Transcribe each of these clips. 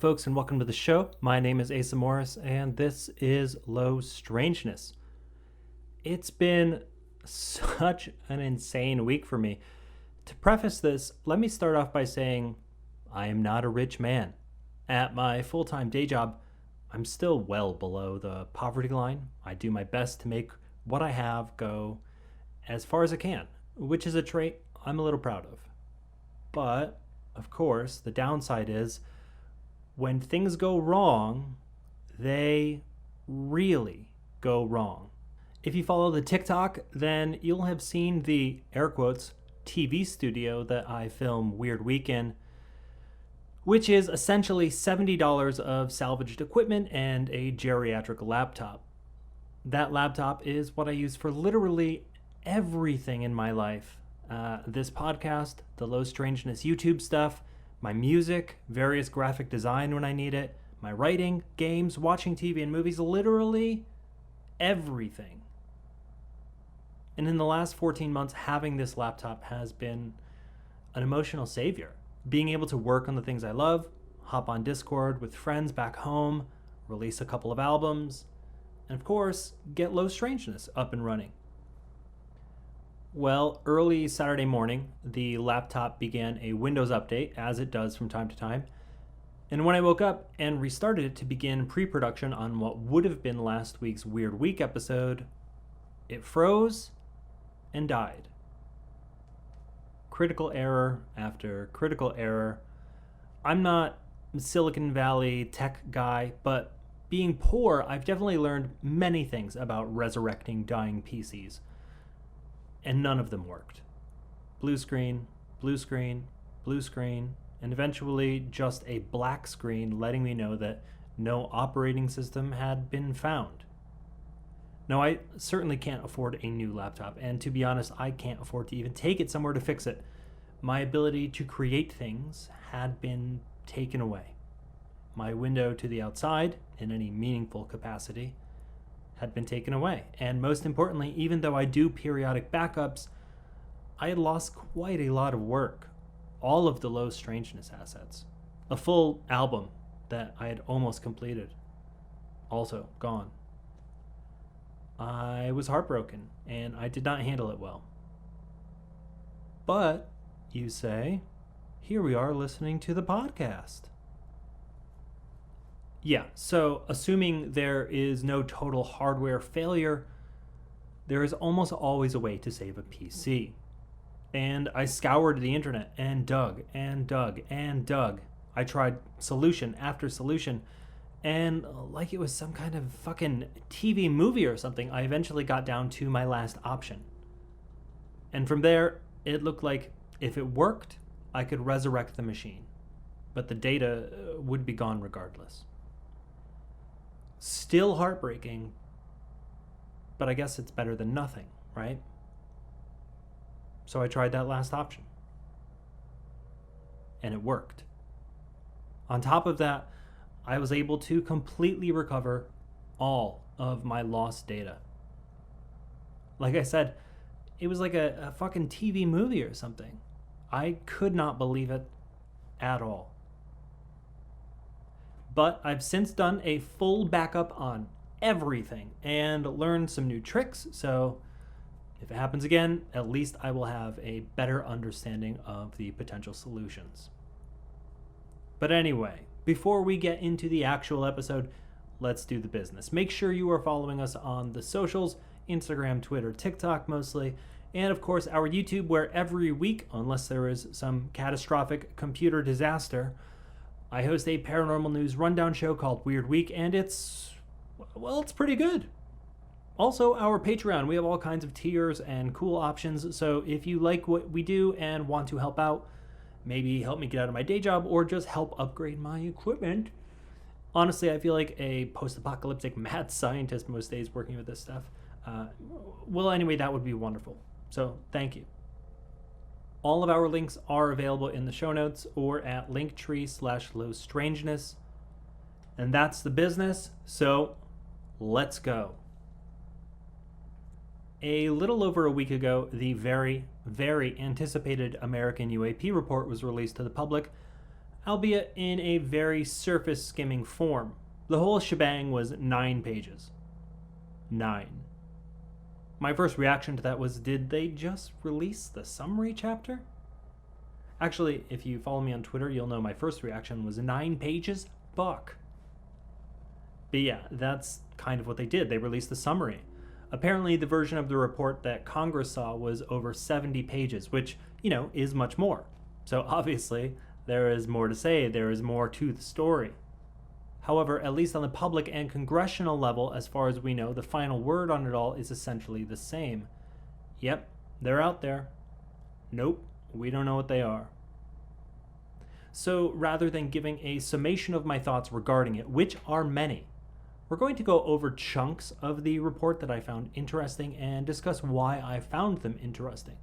folks, and welcome to the show. My name is Asa Morris, and this is Low Strangeness. It's been such an insane week for me. To preface this, let me start off by saying I am not a rich man. At my full-time day job, I'm still well below the poverty line. I do my best to make what I have go as far as I can, which is a trait I'm a little proud of. But, of course, the downside is when things go wrong, they really go wrong. If you follow the TikTok, then you'll have seen the, air quotes, TV studio that I film Weird Week in, which is essentially $70 of salvaged equipment and a geriatric laptop. That laptop is what I use for literally everything in my life. This podcast, the Low Strangeness YouTube stuff, my music, various graphic design when I need it, my writing, games, watching TV and movies, literally everything. And in the last 14 months, having this laptop has been an emotional savior. Being able to work on the things I love, hop on Discord with friends back home, release a couple of albums, and of course, get Low Strangeness up and running. Well, early Saturday morning, the laptop began a Windows update, as it does from time to time. And when I woke up and restarted it to begin pre-production on what would have been last week's Weird Week episode, it froze and died. Critical error after critical error. I'm not a Silicon Valley tech guy, but being poor, I've definitely learned many things about resurrecting dying PCs. And none of them worked. Blue screen, blue screen, blue screen, and eventually just a black screen letting me know that no operating system had been found. Now, I certainly can't afford a new laptop, and to be honest, I can't afford to even take it somewhere to fix it. My ability to create things had been taken away. My window to the outside, in any meaningful capacity, had been taken away. And most importantly, even though I do periodic backups, I had lost quite a lot of work. All of the Low Strangeness assets. A full album that I had almost completed. Also gone. I was heartbroken, and I did not handle it well. But, you say, here we are listening to the podcast. Yeah, so assuming there is no total hardware failure, there is almost always a way to save a PC. And I scoured the internet and dug and dug and dug. I tried solution after solution, and like it was some kind of fucking TV movie or something, I eventually got down to my last option. And from there, it looked like if it worked, I could resurrect the machine. But the data would be gone regardless. Still heartbreaking, but I guess it's better than nothing, right? So I tried that last option. And it worked. On top of that, I was able to completely recover all of my lost data. Like I said, it was like a fucking TV movie or something. I could not believe it at all. But I've since done a full backup on everything and learned some new tricks, so if it happens again, at least I will have a better understanding of the potential solutions. But anyway, before we get into the actual episode, let's do the business. Make sure you are following us on the socials, Instagram, Twitter, TikTok mostly, and of course our YouTube, where every week, unless there is some catastrophic computer disaster, I host a paranormal news rundown show called Weird Week, and it's pretty good. Also, our Patreon, we have all kinds of tiers and cool options, so if you like what we do and want to help out, maybe help me get out of my day job, or just help upgrade my equipment. Honestly, I feel like a post-apocalyptic mad scientist most days working with this stuff. Anyway, that would be wonderful. So, thank you. All of our links are available in the show notes or at linktree/lowstrangeness. And that's the business, so let's go. A little over a week ago, the very, very anticipated American UAP report was released to the public, albeit in a very surface skimming form. The whole shebang was 9 pages. 9. My first reaction to that was, did they just release the summary chapter? Actually, if you follow me on Twitter, you'll know my first reaction was 9 pages? Fuck. But yeah, that's kind of what they did. They released the summary. Apparently, the version of the report that Congress saw was over 70 pages, which, is much more. So obviously, there is more to say. There is more to the story. However, at least on the public and congressional level, as far as we know, the final word on it all is essentially the same. Yep, they're out there. Nope, we don't know what they are. So rather than giving a summation of my thoughts regarding it, which are many, we're going to go over chunks of the report that I found interesting and discuss why I found them interesting.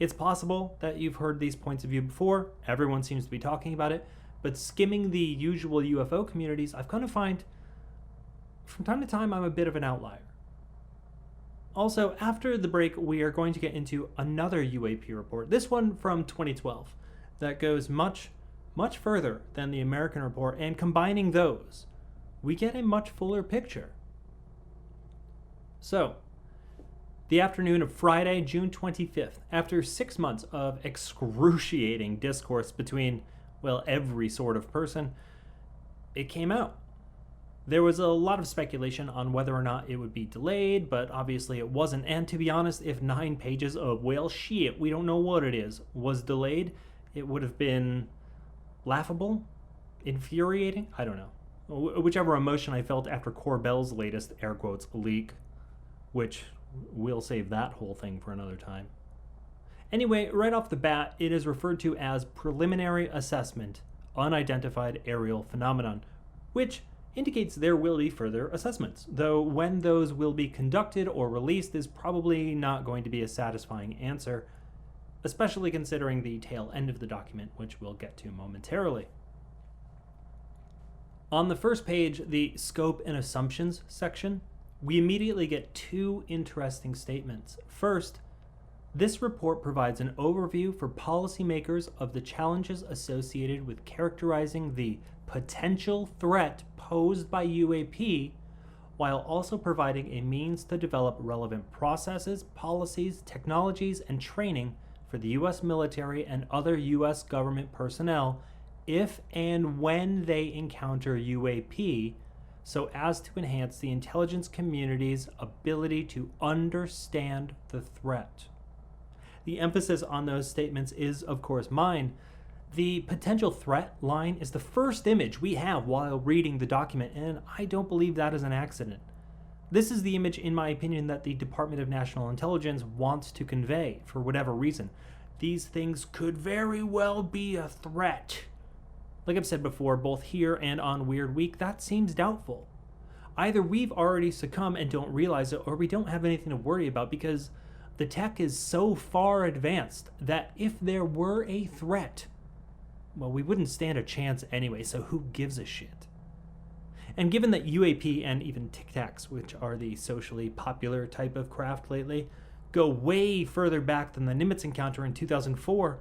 It's possible that you've heard these points of view before. Everyone seems to be talking about it. But skimming the usual UFO communities, I've come to find from time to time I'm a bit of an outlier. Also, after the break, we are going to get into another UAP report, this one from 2012, that goes much, much further than the American report, and combining those, we get a much fuller picture. So, the afternoon of Friday, June 25th, after 6 months of excruciating discourse between every sort of person, it came out. There was a lot of speculation on whether or not it would be delayed, but obviously it wasn't. And to be honest, if 9 pages of, shit, we don't know what it is, was delayed, it would have been laughable, infuriating, I don't know. Whichever emotion I felt after Corbell's latest, air quotes, leak, which we'll save that whole thing for another time. Anyway, right off the bat, it is referred to as preliminary assessment, unidentified aerial phenomenon, which indicates there will be further assessments, though when those will be conducted or released is probably not going to be a satisfying answer, especially considering the tail end of the document, which we'll get to momentarily. On the first page, the scope and assumptions section, we immediately get 2 interesting statements. First, this report provides an overview for policymakers of the challenges associated with characterizing the potential threat posed by UAP, while also providing a means to develop relevant processes, policies, technologies, and training for the U.S. military and other U.S. government personnel if and when they encounter UAP, so as to enhance the intelligence community's ability to understand the threat. The emphasis on those statements is, of course, mine. The potential threat line is the first image we have while reading the document, and I don't believe that is an accident. This is the image, in my opinion, that the Department of National Intelligence wants to convey for whatever reason. These things could very well be a threat. Like I've said before, both here and on Weird Week, that seems doubtful. Either we've already succumbed and don't realize it, or we don't have anything to worry about because the tech is so far advanced that if there were a threat, we wouldn't stand a chance anyway, so who gives a shit? And given that UAP and even Tic Tacs, which are the socially popular type of craft lately, go way further back than the Nimitz encounter in 2004,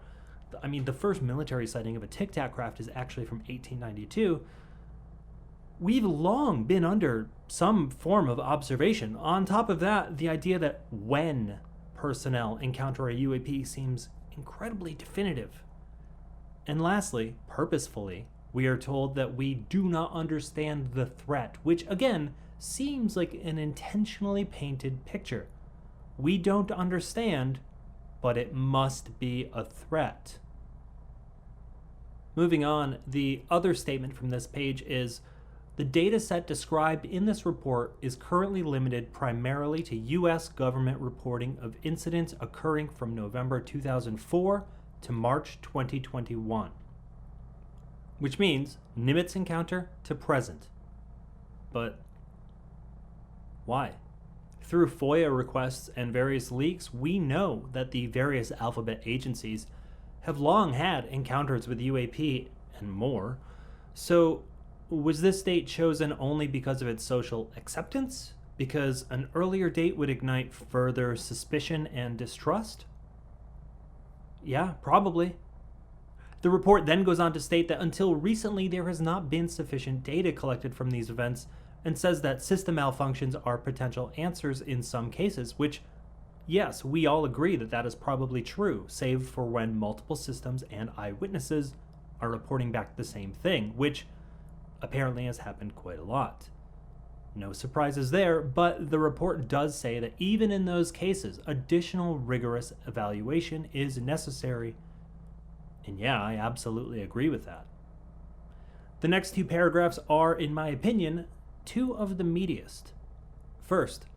the first military sighting of a Tic Tac craft is actually from 1892, we've long been under some form of observation. On top of that, the idea that when personnel encounter a UAP seems incredibly definitive. And lastly, purposefully, we are told that we do not understand the threat, which again seems like an intentionally painted picture. We don't understand, but it must be a threat. Moving on, the other statement from this page is, the data set described in this report is currently limited primarily to U.S. government reporting of incidents occurring from November 2004 to March 2021, which means Nimitz encounter to present. But why? Through FOIA requests and various leaks, we know that the various alphabet agencies have long had encounters with UAP and more. So was this date chosen only because of its social acceptance? Because an earlier date would ignite further suspicion and distrust? Yeah, probably. The report then goes on to state that until recently there has not been sufficient data collected from these events, and says that system malfunctions are potential answers in some cases, which, yes, we all agree that that is probably true, save for when multiple systems and eyewitnesses are reporting back the same thing, which apparently has happened quite a lot. No surprises there, but the report does say that even in those cases, additional rigorous evaluation is necessary. And yeah, I absolutely agree with that. The next two paragraphs are, in my opinion, two of the meatiest. First,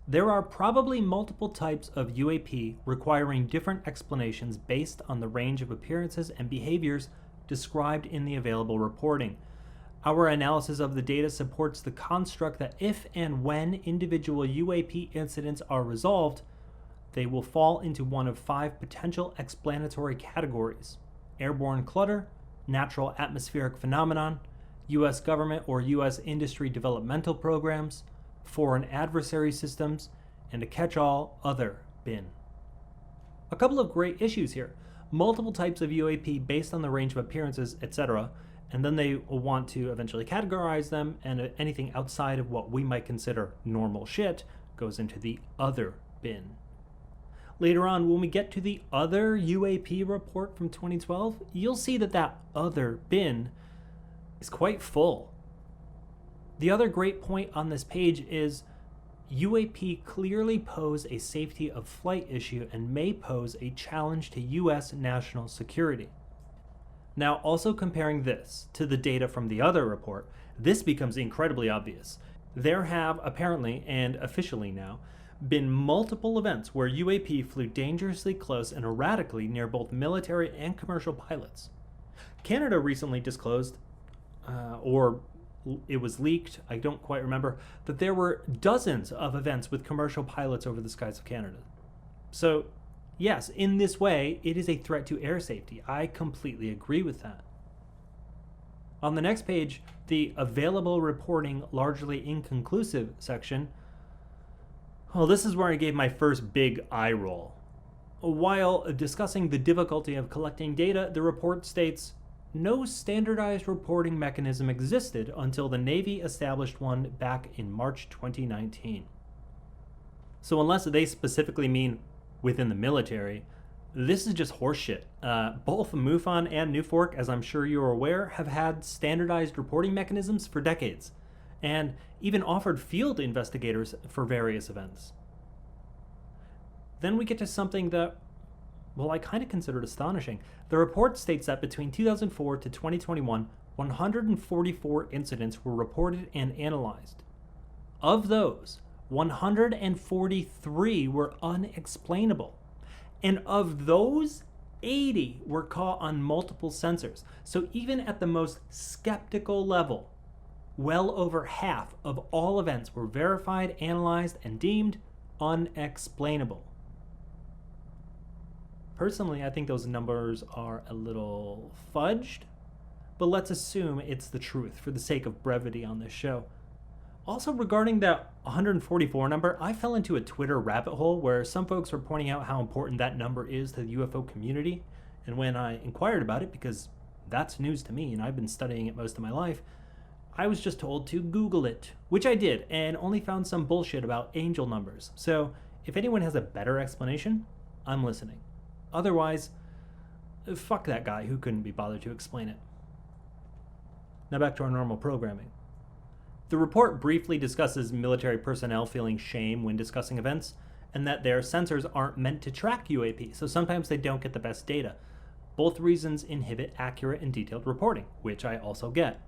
there are probably multiple types of UAP requiring different explanations based on the range of appearances and behaviors described in the available reporting. Our analysis of the data supports the construct that if and when individual UAP incidents are resolved, they will fall into one of 5 potential explanatory categories: airborne clutter, natural atmospheric phenomenon, U.S. government or U.S. industry developmental programs, foreign adversary systems, and a catch-all other bin. A couple of great issues here. Multiple types of UAP based on the range of appearances, etc., and then they will want to eventually categorize them, and anything outside of what we might consider normal shit goes into the other bin. Later on, when we get to the other UAP report from 2012, you'll see that that other bin is quite full. The other great point on this page is UAP clearly pose a safety of flight issue and may pose a challenge to U.S. national security. Now, also comparing this to the data from the other report, this becomes incredibly obvious. There have apparently, and officially now, been multiple events where UAP flew dangerously close and erratically near both military and commercial pilots. Canada recently disclosed, or it was leaked, I don't quite remember, that there were dozens of events with commercial pilots over the skies of Canada. So, yes, in this way, it is a threat to air safety. I completely agree with that. On the next page, the available reporting largely inconclusive section, well, this is where I gave my first big eye roll. While discussing the difficulty of collecting data, the report states, no standardized reporting mechanism existed until the Navy established one back in March 2019. So unless they specifically mean within the military, this is just horseshit. Both MUFON and NUFORC, as I'm sure you're aware, have had standardized reporting mechanisms for decades, and even offered field investigators for various events. Then we get to something that, well, I kind of considered astonishing. The report states that between 2004 to 2021, 144 incidents were reported and analyzed. Of those, 143 were unexplainable. And of those, 80 were caught on multiple sensors. So even at the most skeptical level, well over half of all events were verified, analyzed, and deemed unexplainable. Personally, I think those numbers are a little fudged, but let's assume it's the truth for the sake of brevity on this show. Also, regarding that 144 number, I fell into a Twitter rabbit hole where some folks were pointing out how important that number is to the UFO community, and when I inquired about it, because that's news to me and I've been studying it most of my life, I was just told to Google it, which I did, and only found some bullshit about angel numbers. So if anyone has a better explanation, I'm listening. Otherwise, fuck that guy who couldn't be bothered to explain it. Now back to our normal programming. The report briefly discusses military personnel feeling shame when discussing events, and that their sensors aren't meant to track UAP, so sometimes they don't get the best data. Both reasons inhibit accurate and detailed reporting, which I also get.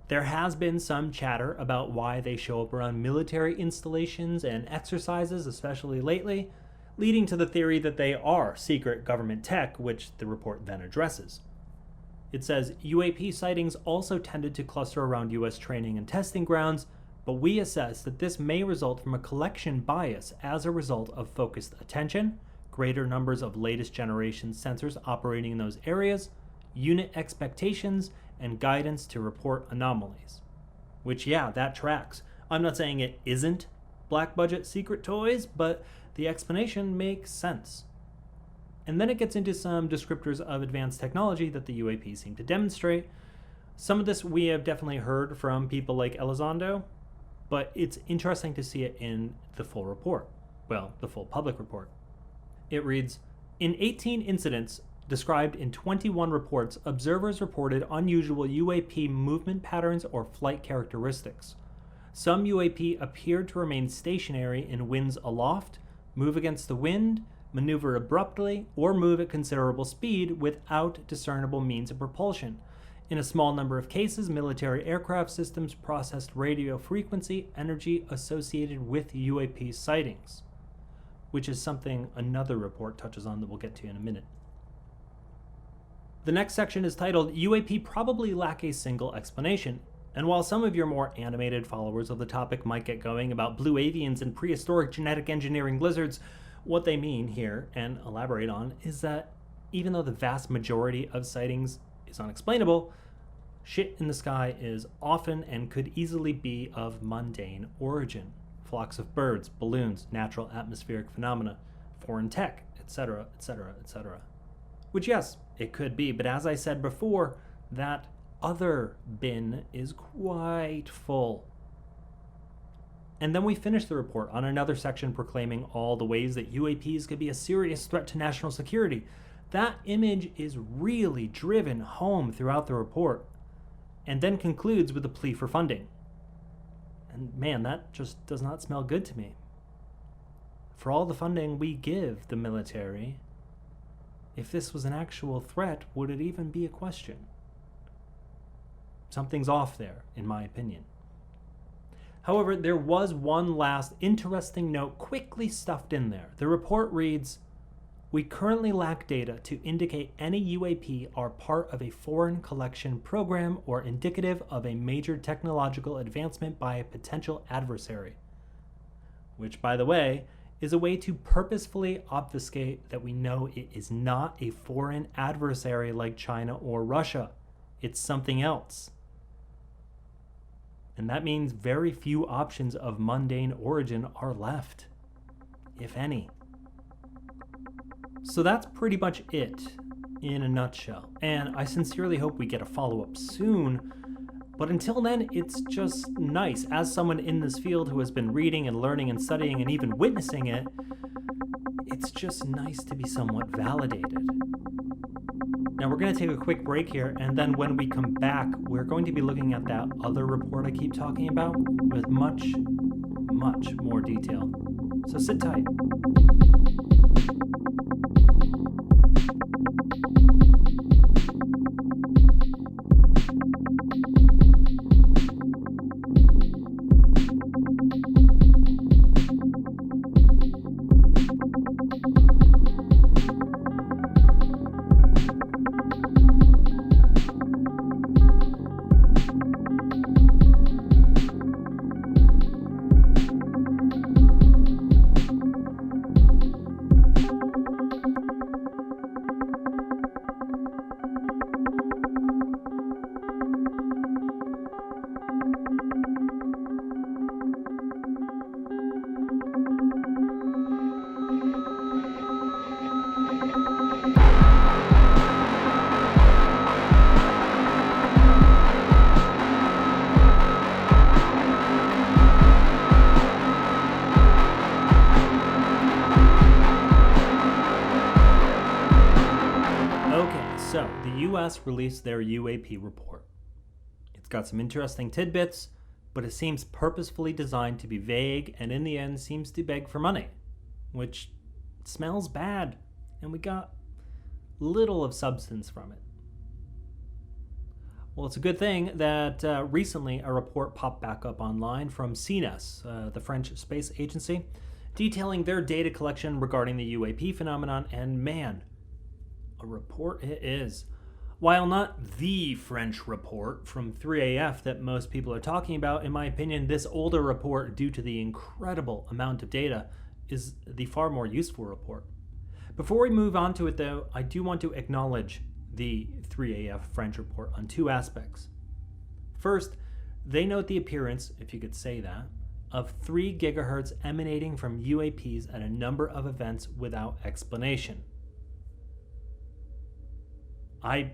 There has been some chatter about why they show up around military installations and exercises, especially lately, leading to the theory that they are secret government tech, which the report then addresses. It says, UAP sightings also tended to cluster around U.S. training and testing grounds, but we assess that this may result from a collection bias as a result of focused attention, greater numbers of latest generation sensors operating in those areas, unit expectations, and guidance to report anomalies. Which, yeah, that tracks. I'm not saying it isn't black budget secret toys, but the explanation makes sense. And then it gets into some descriptors of advanced technology that the UAP seem to demonstrate. Some of this we have definitely heard from people like Elizondo, but it's interesting to see it in the full report. Well, the full public report. It reads, in 18 incidents described in 21 reports, observers reported unusual UAP movement patterns or flight characteristics. Some UAP appeared to remain stationary in winds aloft, move against the wind, maneuver abruptly, or move at considerable speed without discernible means of propulsion. In a small number of cases, military aircraft systems processed radio frequency energy associated with UAP sightings, which is something another report touches on that we'll get to in a minute. The next section is titled, UAP probably lack a single explanation. And while some of your more animated followers of the topic might get going about blue avians and prehistoric genetic engineering lizards, what they mean here, and elaborate on, is that even though the vast majority of sightings is unexplainable, shit in the sky is often and could easily be of mundane origin. Flocks of birds, balloons, natural atmospheric phenomena, foreign tech, etc., etc., etc. Which, yes, it could be, but as I said before, that other bin is quite full. And then we finish the report on another section proclaiming all the ways that UAPs could be a serious threat to national security. That image is really driven home throughout the report, and then concludes with a plea for funding. And man, that just does not smell good to me. For all the funding we give the military, if this was an actual threat, would it even be a question? Something's off there, in my opinion. However, there was one last interesting note quickly stuffed in there. The report reads, we currently lack data to indicate any UAP are part of a foreign collection program or indicative of a major technological advancement by a potential adversary. Which, by the way, is a way to purposefully obfuscate that we know it is not a foreign adversary like China or Russia. It's something else. And that means very few options of mundane origin are left, if any. So that's pretty much it in a nutshell. And I sincerely hope we get a follow-up soon. But until then, it's just nice, as someone in this field who has been reading and learning and studying and even witnessing it, it's just nice to be somewhat validated. Now we're going to take a quick break here, and then when we come back, we're going to be looking at that other report I keep talking about with much, much more detail. So sit tight. So, the US released their UAP report. It's got some interesting tidbits, but it seems purposefully designed to be vague and in the end seems to beg for money, which smells bad, and we got little of substance from it. Well, it's a good thing that recently a report popped back up online from CNES, the French space agency, detailing their data collection regarding the UAP phenomenon, and man, a report it is. While not the French report from 3AF that most people are talking about, in my opinion, this older report, due to the incredible amount of data, is the far more useful report. Before we move on to it though, I do want to acknowledge the 3AF French report on two aspects. First, they note the appearance, if you could say that, of 3 gigahertz emanating from UAPs at a number of events without explanation. I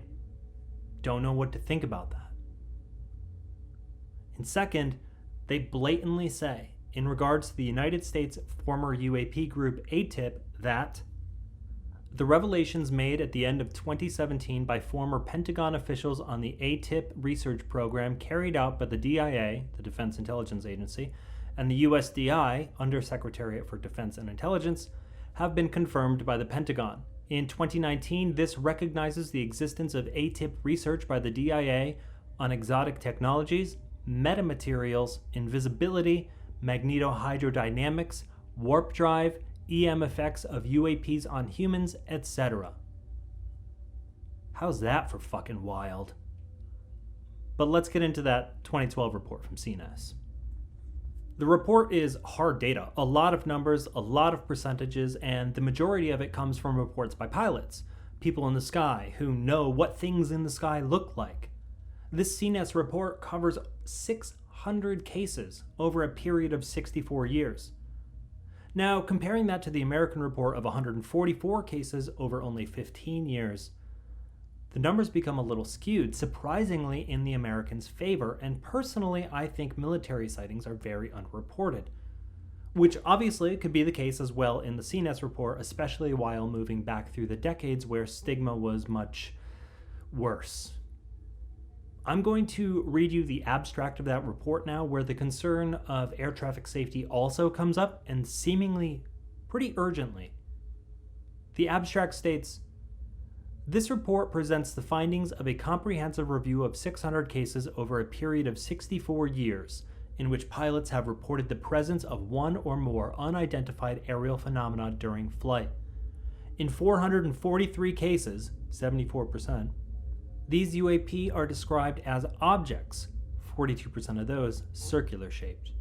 don't know what to think about that. And second, they blatantly say, in regards to the United States former UAP group ATIP, that the revelations made at the end of 2017 by former Pentagon officials on the ATIP research program carried out by the DIA, the Defense Intelligence Agency, and the USDI, Undersecretariat for Defense and Intelligence, have been confirmed by the Pentagon. In 2019, this recognizes the existence of ATIP research by the DIA on exotic technologies, metamaterials, invisibility, magnetohydrodynamics, warp drive, EM effects of UAPs on humans, etc. How's that for fucking wild? But let's get into that 2012 report from CNES. The report is hard data, a lot of numbers, a lot of percentages, and the majority of it comes from reports by pilots, people in the sky who know what things in the sky look like. This CNES report covers 600 cases over a period of 64 years. Now, comparing that to the American report of 144 cases over only 15 years, the numbers become a little skewed, surprisingly in the Americans' favor, and personally, I think military sightings are very unreported, which obviously could be the case as well in the CNES report, especially while moving back through the decades where stigma was much worse. I'm going to read you the abstract of that report now, where the concern of air traffic safety also comes up, and seemingly pretty urgently. The abstract states, "This report presents the findings of a comprehensive review of 600 cases over a period of 64 years, in which pilots have reported the presence of one or more unidentified aerial phenomena during flight. In 443 cases, 74%, these UAP are described as objects, 42% of those circular shaped,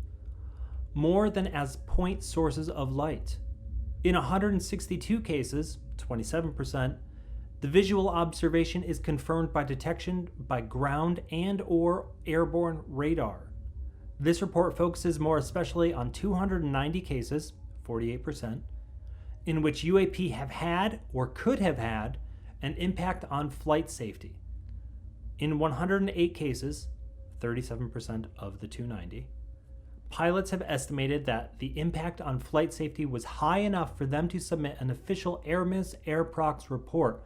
more than as point sources of light. In 162 cases, 27%, the visual observation is confirmed by detection by ground and or airborne radar. This report focuses more especially on 290 cases, 48%, in which UAP have had or could have had an impact on flight safety. In 108 cases, 37% of the 290, pilots have estimated that the impact on flight safety was high enough for them to submit an official AirMiss AirProx report.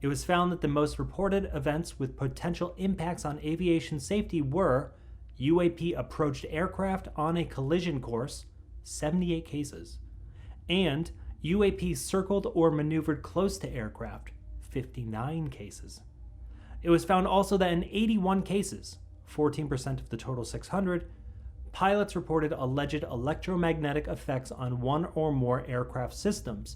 It was found that the most reported events with potential impacts on aviation safety were UAP approached aircraft on a collision course, 78 cases, and UAP circled or maneuvered close to aircraft, 59 cases. It was found also that in 81 cases, 14% of the total 600, pilots reported alleged electromagnetic effects on one or more aircraft systems.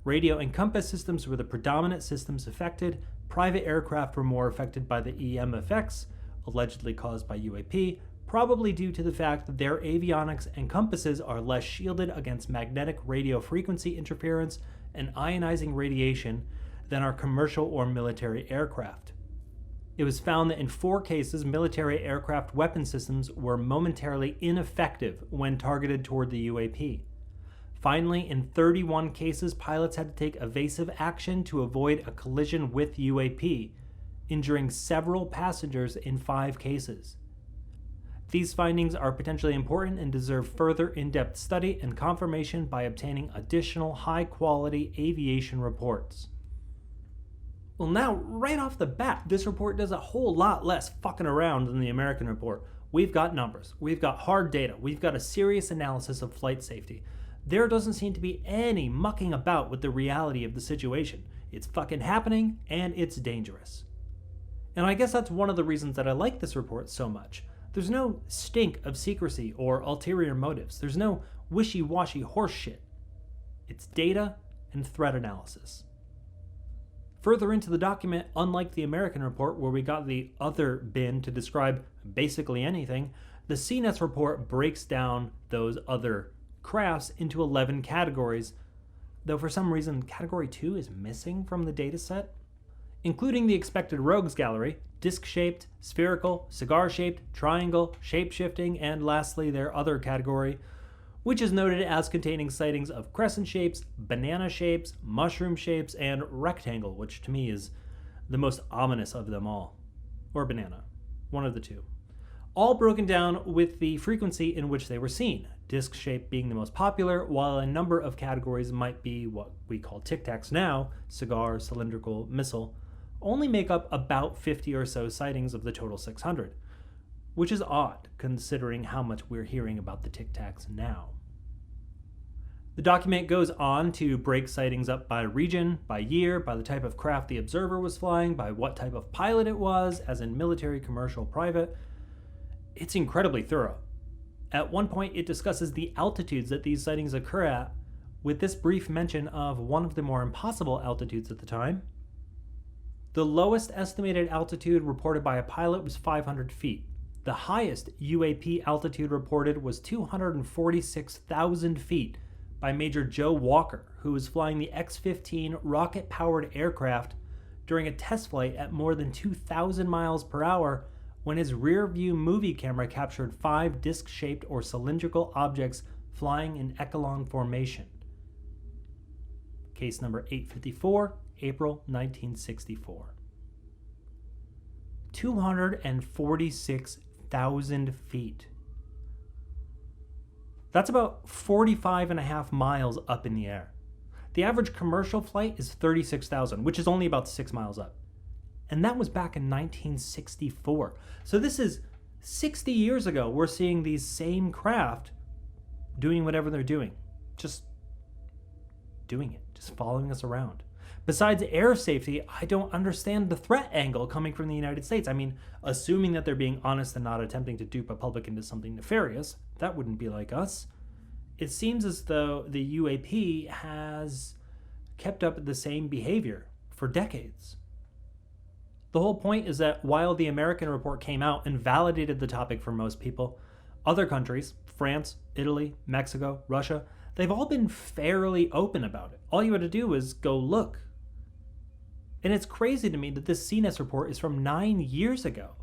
Radio and compass systems were the predominant systems affected. Private aircraft were more affected by the EM effects, allegedly caused by UAP, probably due to the fact that their avionics and compasses are less shielded against magnetic radio frequency interference and ionizing radiation than our commercial or military aircraft. It was found that in 4 cases, military aircraft weapon systems were momentarily ineffective when targeted toward the UAP. Finally, in 31 cases, pilots had to take evasive action to avoid a collision with UAP, injuring several passengers in 5 cases. These findings are potentially important and deserve further in-depth study and confirmation by obtaining additional high-quality aviation reports." Well, now, right off the bat, this report does a whole lot less fucking around than the American report. We've got numbers, we've got hard data, we've got a serious analysis of flight safety. There doesn't seem to be any mucking about with the reality of the situation. It's fucking happening, and it's dangerous. And I guess that's one of the reasons that I like this report so much. There's no stink of secrecy or ulterior motives. There's no wishy-washy horse shit. It's data and threat analysis. Further into the document, unlike the American report where we got the other bin to describe basically anything, the CNES report breaks down those other crafts into 11 categories, though for some reason category 2 is missing from the dataset, including the expected rogues gallery, disc-shaped, spherical, cigar-shaped, triangle, shape-shifting, and lastly their other category, which is noted as containing sightings of crescent shapes, banana shapes, mushroom shapes, and rectangle, which to me is the most ominous of them all. Or banana. One of the two. All broken down with the frequency in which they were seen, disc shape being the most popular, while a number of categories might be what we call tic tacs now, cigar, cylindrical, missile, only make up about 50 or so sightings of the total 600, which is odd considering how much we're hearing about the tic tacs now. The document goes on to break sightings up by region, by year, by the type of craft the observer was flying, by what type of pilot it was, as in military, commercial, private. It's incredibly thorough. At one point, it discusses the altitudes that these sightings occur at, with this brief mention of one of the more impossible altitudes at the time. The lowest estimated altitude reported by a pilot was 500 feet. The highest UAP altitude reported was 246,000 feet by Major Joe Walker, who was flying the X-15 rocket-powered aircraft during a test flight at more than 2,000 miles per hour when his rear-view movie camera captured 5 disc-shaped or cylindrical objects flying in echelon formation. Case number 854, April 1964. 246,000 feet. That's about 45.5 miles up in the air. The average commercial flight is 36,000, which is only about 6 miles up. And that was back in 1964. So this is 60 years ago. We're seeing these same craft doing whatever they're doing. Just doing it. Just following us around. Besides air safety, I don't understand the threat angle coming from the United States. I mean, assuming that they're being honest and not attempting to dupe a public into something nefarious, that wouldn't be like us. It seems as though the UAP has kept up the same behavior for decades. The whole point is that while the American report came out and validated the topic for most people, other countries, France, Italy, Mexico, Russia, they've all been fairly open about it. All you had to do was go look. And it's crazy to me that this CNES report is from 9 years ago.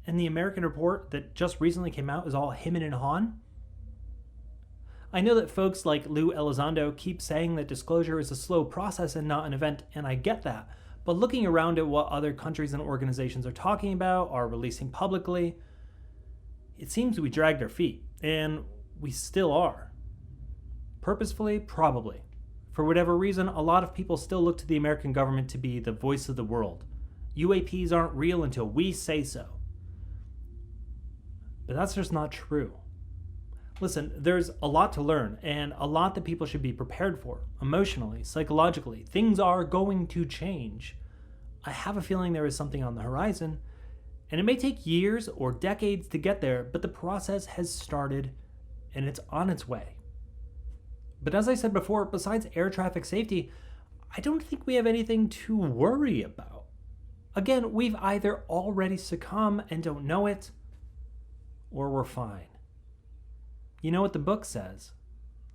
And the American report that just recently came out is all him and Han. I know that folks like Lou Elizondo keep saying that disclosure is a slow process and not an event, and I get that. But looking around at what other countries and organizations are talking about, are releasing publicly, it seems we dragged our feet, and we still are. Purposefully, probably. For whatever reason, a lot of people still look to the American government to be the voice of the world. UAPs aren't real until we say so. But that's just not true. Listen, there's a lot to learn and a lot that people should be prepared for, emotionally, psychologically. Things are going to change. I have a feeling there is something on the horizon, and it may take years or decades to get there, but the process has started and it's on its way. But as I said before, besides air traffic safety, I don't think we have anything to worry about. Again, we've either already succumbed and don't know it, or we're fine. You know what the book says?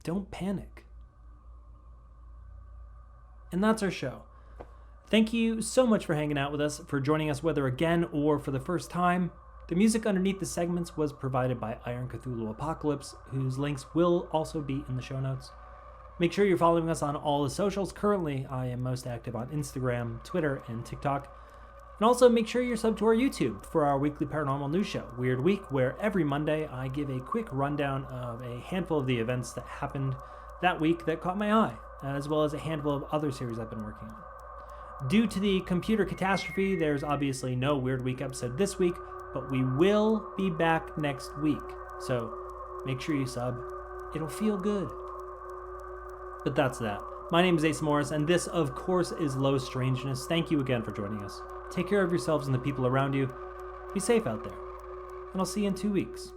Don't panic. And that's our show. Thank you so much for hanging out with us, for joining us whether again or for the first time. The music underneath the segments was provided by Iron Cthulhu Apocalypse, whose links will also be in the show notes. Make sure you're following us on all the socials. Currently, I am most active on Instagram, Twitter, and TikTok. And also make sure you're subbed to our YouTube for our weekly paranormal news show, Weird Week, where every Monday I give a quick rundown of a handful of the events that happened that week that caught my eye, as well as a handful of other series I've been working on. Due to the computer catastrophe, there's obviously no Weird Week episode this week, but we will be back next week. So make sure you sub. It'll feel good. But that's that. My name is Asa Morris, and this, of course, is Low Strangeness. Thank you again for joining us. Take care of yourselves and the people around you. Be safe out there. And I'll see you in 2 weeks.